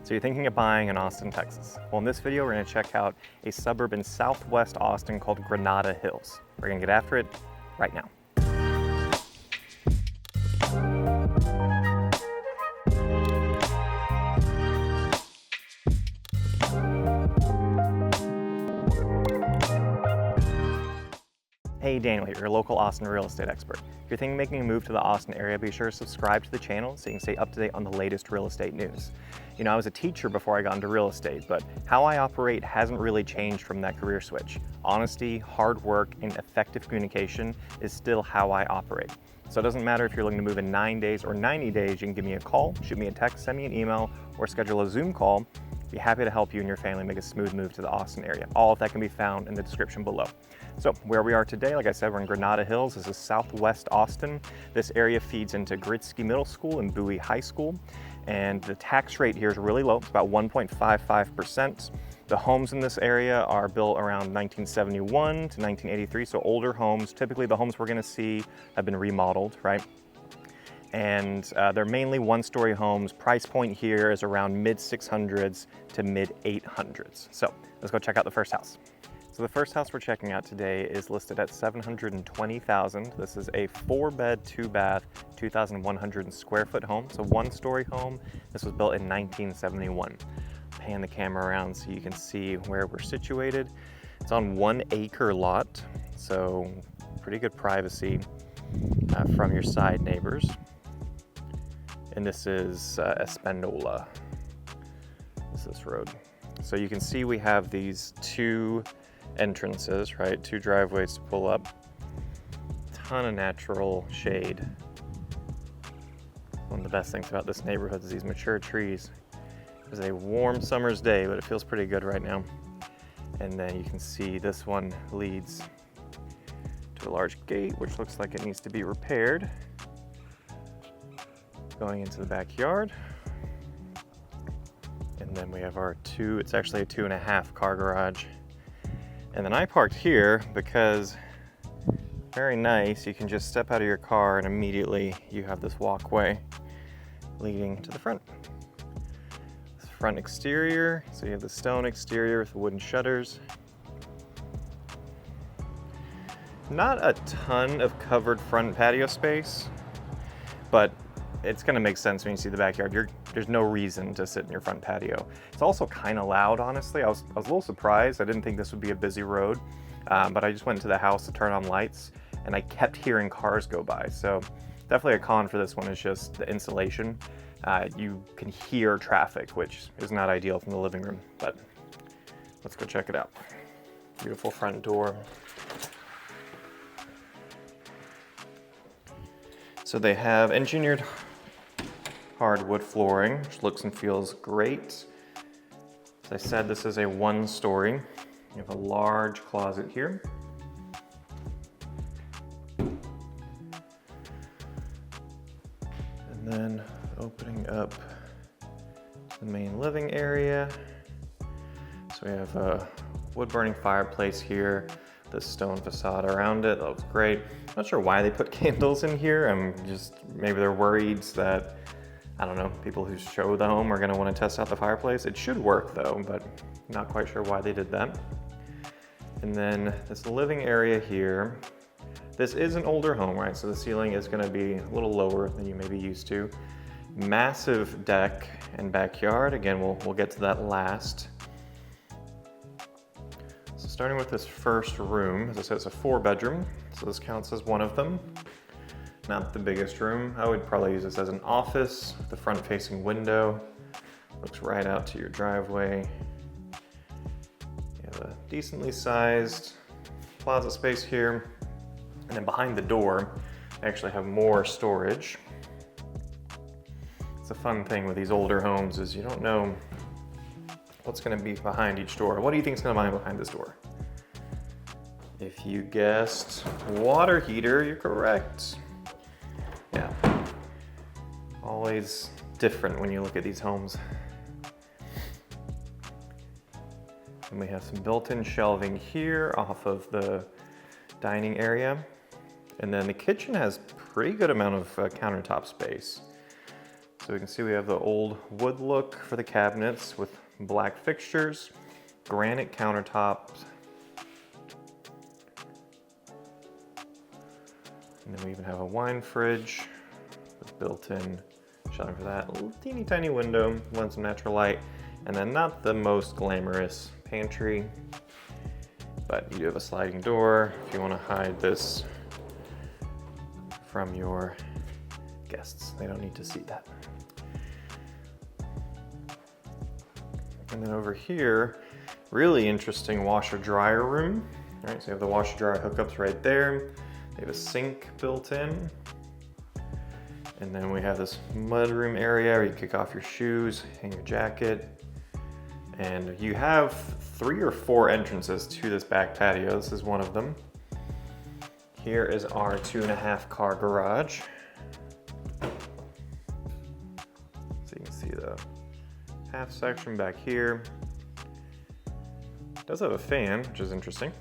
So you're thinking of buying in Austin, Texas. Well, in this video, we're gonna check out a suburb in southwest Austin called Granada Hills. We're gonna get after it right now. Hey, Daniel here, your local Austin real estate expert. If you're thinking of making a move to the Austin area, be sure to subscribe to the channel so you can stay up to date on the latest real estate news. You know, I was a teacher before I got into real estate, but how I operate hasn't really changed from that career switch. Honesty, hard work, and effective communication is still how I operate. So it doesn't matter if you're looking to move in 9 days or 90 days, you can give me a call, shoot me a text, send me an email, or schedule a Zoom call. Be happy to help you and your family make a smooth move to the Austin area. All of that can be found in the description below. So where we are today, like I said, we're in Granada Hills. This is southwest Austin. This area feeds into Gritsky Middle School and Bowie High School. And the tax rate here is really low. It's about 1.55%. The homes in this area are built around 1971 to 1983, so older homes. Typically the homes we're gonna see have been remodeled, right? And they're mainly one-story homes. Price point here is around mid 600s to mid 800s. So let's go check out the first house. So the first house we're checking out today is listed at $720,000. This is a 4-bed, 2-bath, 2,100 square foot home. It's a one-story home. This was built in 1971. Pan the camera around so you can see where we're situated. It's on 1 acre lot, so pretty good privacy from your side neighbors. And this is Espanola. This is this road. So you can see we have these 2 entrances, right? 2 driveways to pull up. Ton of natural shade. One of the best things about this neighborhood is these mature trees. It was a warm summer's day, but it feels pretty good right now. And then you can see this one leads to a large gate, which looks like it needs to be repaired. Going into the backyard. And then we have our it's actually a 2.5 car garage. And then I parked here because very nice. You can just step out of your car and immediately you have this walkway leading to the front. This front exterior, so you have the stone exterior with the wooden shutters. Not a ton of covered front patio space, but it's gonna make sense when you see the backyard. There's no reason to sit in your front patio. It's also kind of loud, honestly. I was a little surprised. I didn't think this would be a busy road, but I just went into the house to turn on lights and I kept hearing cars go by. So definitely a con for this one is just the insulation. You can hear traffic, which is not ideal from the living room, but let's go check it out. Beautiful front door. So they have engineered hardwood flooring, which looks and feels great. As I said, this is a 1-story. You have a large closet here. And then opening up the main living area. So we have a wood-burning fireplace here, the stone facade around it. That looks great. Not sure why they put candles in here. Maybe they're worried that, I don't know, people who show the home are gonna wanna test out the fireplace. It should work though, but not quite sure why they did that. And then this living area here, this is an older home, right? So the ceiling is gonna be a little lower than you may be used to. Massive deck and backyard. Again, we'll get to that last. So starting with this first room, as I said, it's a 4-bedroom. So this counts as one of them. Not the biggest room. I would probably use this as an office. The front-facing window looks right out to your driveway. You have a decently sized closet space here. And then behind the door, I actually have more storage. It's a fun thing with these older homes is you don't know what's gonna be behind each door. What do you think is gonna be behind this door? If you guessed water heater, you're correct. Yeah, always different when you look at these homes. And we have some built-in shelving here off of the dining area. And then the kitchen has pretty good amount of countertop space. So we can see we have the old wood look for the cabinets with black fixtures, granite countertops, and then we even have a wine fridge with built-in shelving for that. A little teeny tiny window, lets some natural light, and then not the most glamorous pantry, but you do have a sliding door if you want to hide this from your guests. They don't need to see that. And then over here, really interesting washer dryer room. All right, so you have the washer dryer hookups right there. They have a sink built in. And then we have this mudroom area where you kick off your shoes, hang your jacket. And you have 3 or 4 entrances to this back patio. This is one of them. Here is our 2.5 car garage. So you can see the half section back here. It does have a fan, which is interesting.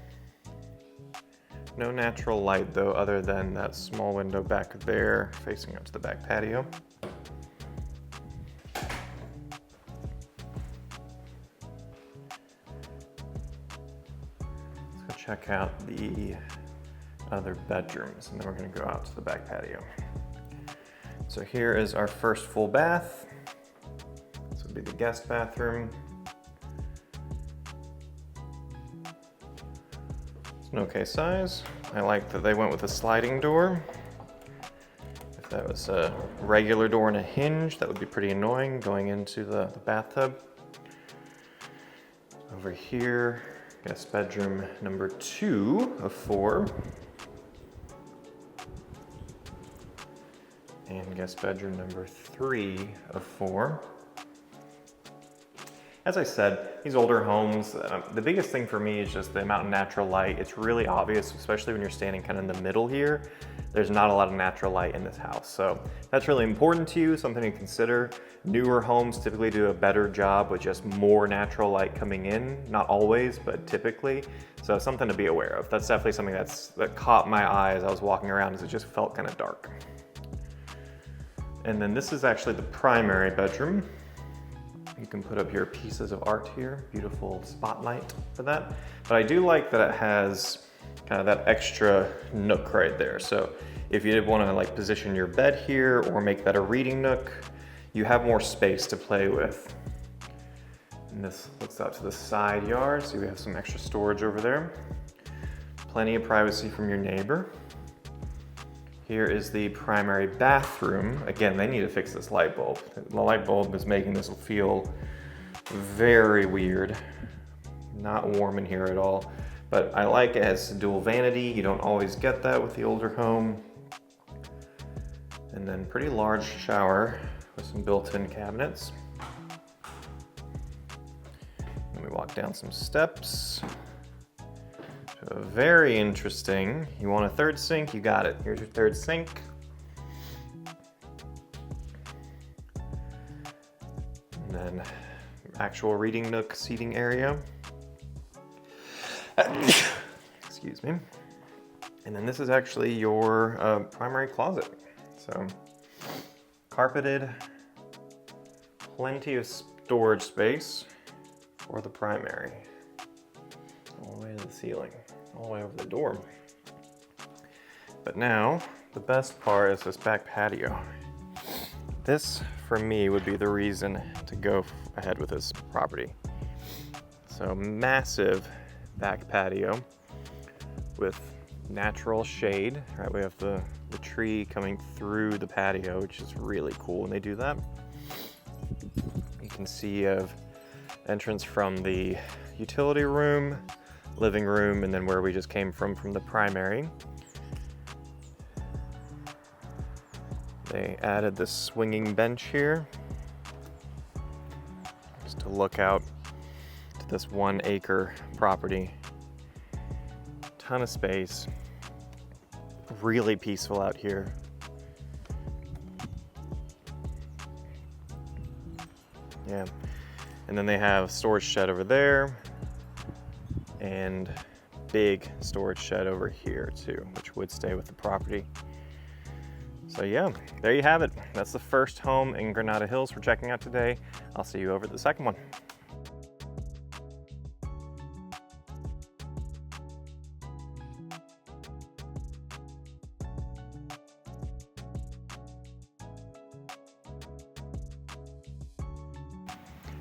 No natural light though, other than that small window back there facing out to the back patio. Let's go check out the other bedrooms, and then we're going to go out to the back patio. So here is our first full bath. This would be the guest bathroom. It's an okay size. I like that they went with a sliding door. If that was a regular door and a hinge, that would be pretty annoying going into the bathtub. Over here, guest bedroom number 2 of 4. And guest bedroom number 3 of 4. As I said, these older homes, the biggest thing for me is just the amount of natural light. It's really obvious, especially when you're standing kind of in the middle here. There's not a lot of natural light in this house. So that's really important to you, something to consider. Newer homes typically do a better job with just more natural light coming in. Not always, but typically. So something to be aware of. That's definitely something that caught my eye as I was walking around, as it just felt kind of dark. And then this is actually the primary bedroom. You can put up your pieces of art here, beautiful spotlight for that. But I do like that it has kind of that extra nook right there. So if you did want to like position your bed here or make that a reading nook, you have more space to play with. And this looks out to the side yard, so we have some extra storage over there. Plenty of privacy from your neighbor. Here is the primary bathroom. Again, they need to fix this light bulb. The light bulb is making this feel very weird. Not warm in here at all. But I like it has dual vanity. You don't always get that with the older home. And then pretty large shower with some built-in cabinets. And we walk down some steps. Very interesting. You want a third sink? You got it. Here's your third sink. And then actual reading nook seating area. Excuse me. And then this is actually your primary closet. So carpeted, plenty of storage space for the primary. All the way to the ceiling, all the way over the door. But now, the best part is this back patio. This, for me, would be the reason to go ahead with this property. So massive back patio with natural shade, right? We have the tree coming through the patio, which is really cool when they do that. You can see you have entrance from the utility room, living room, and then where we just came from the primary. They added this swinging bench here just to look out to this 1 acre property. Ton of space, really peaceful out here. Yeah, and then they have storage shed over there and big storage shed over here too, which would stay with the property. So yeah, there you have it. That's the first home in Granada Hills we're checking out today. I'll see you over at the second one.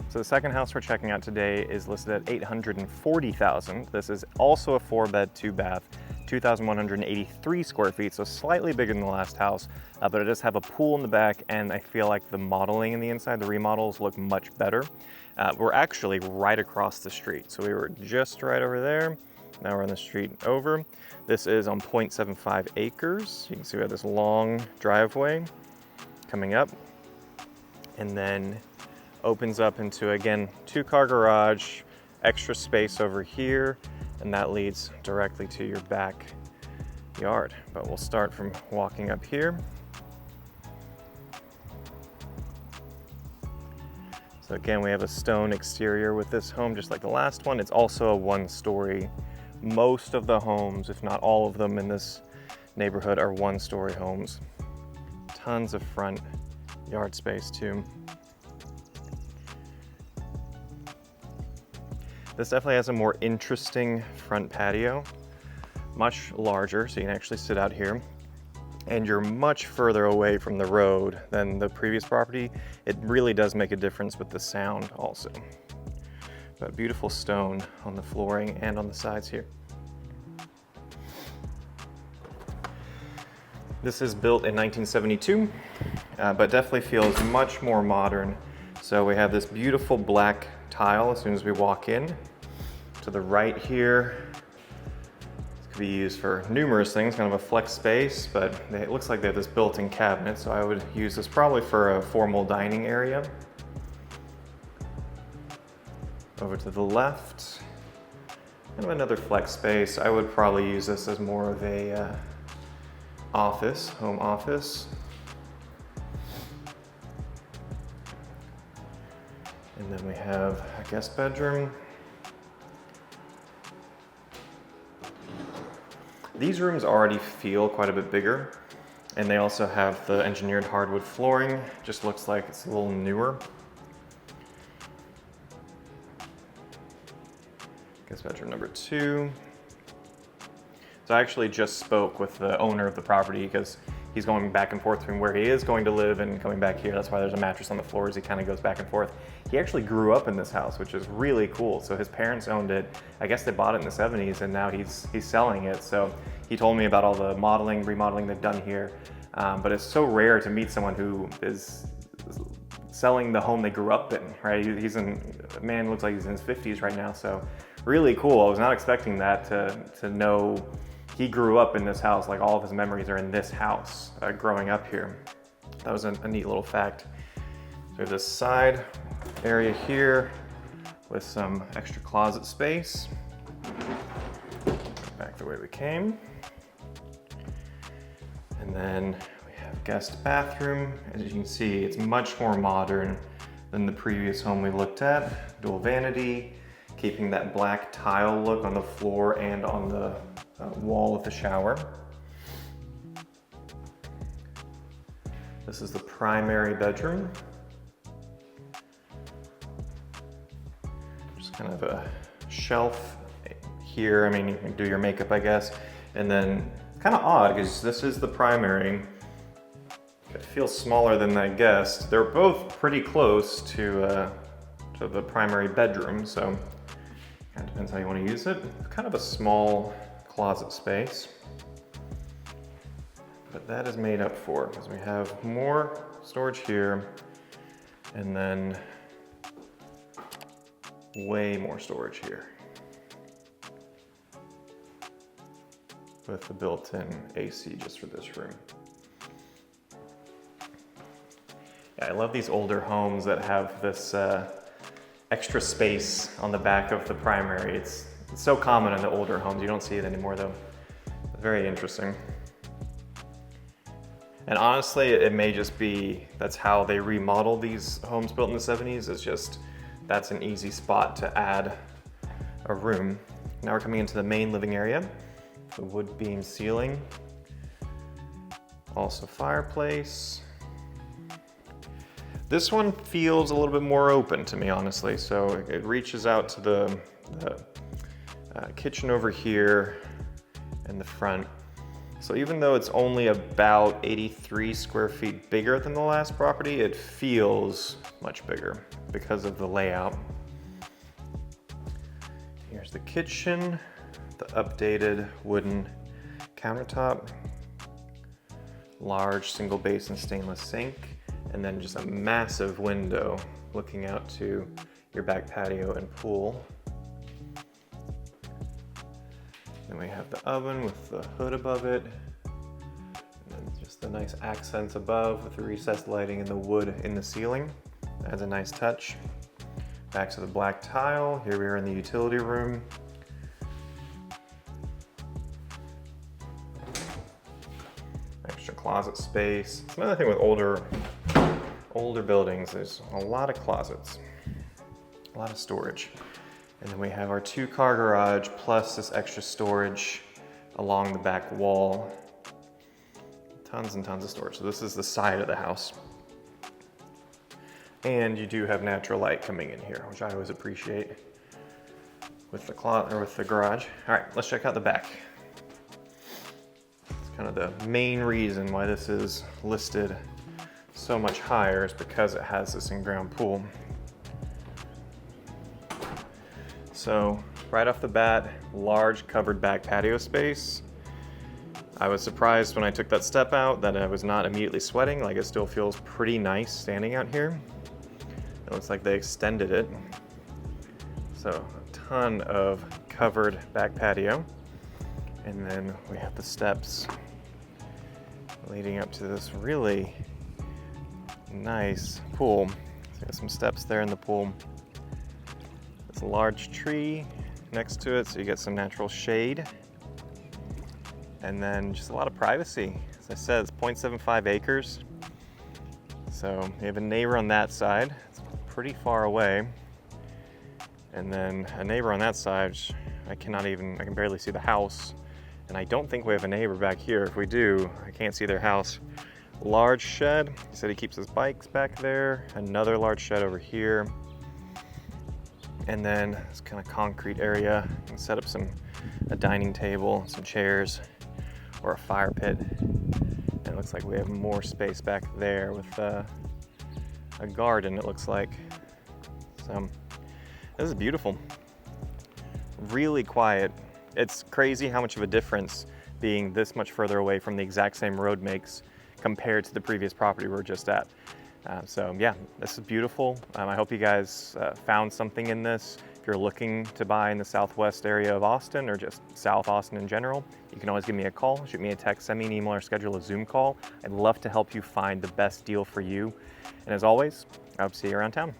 So the second house we're checking out today is listed at $840,000. This is also a 4-bed, 2-bath, 2,183 square feet, so slightly bigger than the last house, but it does have a pool in the back, and I feel like the modeling in the inside, the remodels look much better. We're actually right across the street, so we were just right over there. Now we're on the street over. This is on 0.75 acres. You can see we have this long driveway coming up, and then opens up into, again, 2-car garage, extra space over here, and that leads directly to your backyard. But we'll start from walking up here. So again, we have a stone exterior with this home, just like the last one. It's also a 1-story. Most of the homes, if not all of them in this neighborhood, are 1-story homes. Tons of front yard space too. This definitely has a more interesting front patio, much larger, so you can actually sit out here. And you're much further away from the road than the previous property. It really does make a difference with the sound also. But beautiful stone on the flooring and on the sides here. This is built in 1972, but definitely feels much more modern. So we have this beautiful black tile as soon as we walk in. To the right here, this could be used for numerous things, kind of a flex space, but it looks like they have this built-in cabinet, so I would use this probably for a formal dining area. Over to the left, kind of another flex space. I would probably use this as more of a office, home office. And then we have a guest bedroom. These rooms already feel quite a bit bigger, and they also have the engineered hardwood flooring. Just looks like it's a little newer. Guest bedroom number 2. So I actually just spoke with the owner of the property because he's going back and forth between where he is going to live and coming back here. That's why there's a mattress on the floor as he kind of goes back and forth. He actually grew up in this house, which is really cool. So his parents owned it. I guess they bought it in the 70s and now he's selling it. So he told me about all the modeling, remodeling they've done here. But it's so rare to meet someone who is selling the home they grew up in, right? A man looks like he's in his 50s right now. So really cool. I was not expecting that to know he grew up in this house, like all of his memories are in this house growing up here. That was a neat little fact. So we have this side area here with some extra closet space. Back the way we came. And then we have guest bathroom. As you can see, it's much more modern than the previous home we looked at. Dual vanity, keeping that black tile look on the floor and on the wall of the shower. This is the primary bedroom. Just kind of a shelf here. I mean, you can do your makeup, I guess. And then kind of odd because this is the primary. It feels smaller than I guessed. They're both pretty close to the primary bedroom, so kind of depends how you want to use it. Kind of a small closet space, but that is made up for because we have more storage here and then way more storage here with the built-in AC just for this room. Yeah, I love these older homes that have this extra space on the back of the primary. It's so common in the older homes. You don't see it anymore though. Very interesting. And honestly, it may just be, that's how they remodel these homes built in the 70s. It's just, that's an easy spot to add a room. Now we're coming into the main living area. The wood beam ceiling Also fireplace. This one feels a little bit more open to me, honestly. So it reaches out to the kitchen over here in the front. So even though it's only about 83 square feet bigger than the last property, it feels much bigger because of the layout. Here's the kitchen, the updated wooden countertop, large single basin stainless sink, and then just a massive window looking out to your back patio and pool. Then we have the oven with the hood above it, and then just the nice accents above with the recessed lighting and the wood in the ceiling. Adds a nice touch. Back to the black tile. Here we are in the utility room. Extra closet space. It's another thing with older buildings, there's a lot of closets, a lot of storage. And then we have our 2-car garage plus this extra storage along the back wall. Tons and tons of storage. So this is the side of the house. And you do have natural light coming in here, which I always appreciate with the garage. All right, let's check out the back. It's kind of the main reason why this is listed so much higher is because it has this in-ground pool. So right off the bat, large covered back patio space. I was surprised when I took that step out that I was not immediately sweating. Like, it still feels pretty nice standing out here. It looks like they extended it. So a ton of covered back patio. And then we have the steps leading up to this really nice pool. So you got some steps there in the pool. There's a large tree next to it, so you get some natural shade. And then just a lot of privacy. As I said, it's 0.75 acres. So you have a neighbor on that side. It's pretty far away. And then a neighbor on that side, I can barely see the house. And I don't think we have a neighbor back here. If we do, I can't see their house. Large shed. He said he keeps his bikes back there. Another large shed over here. And then this kind of concrete area. You can set up a dining table, some chairs, or a fire pit. And it looks like we have more space back there with a garden, it looks like. So this is beautiful. Really quiet. It's crazy how much of a difference being this much further away from the exact same road makes compared to the previous property we were just at. So yeah, this is beautiful. I hope you guys found something in this. If you're looking to buy in the southwest area of Austin or just South Austin in general, you can always give me a call, shoot me a text, send me an email, or schedule a Zoom call. I'd love to help you find the best deal for you. And as always, I hope to see you around town.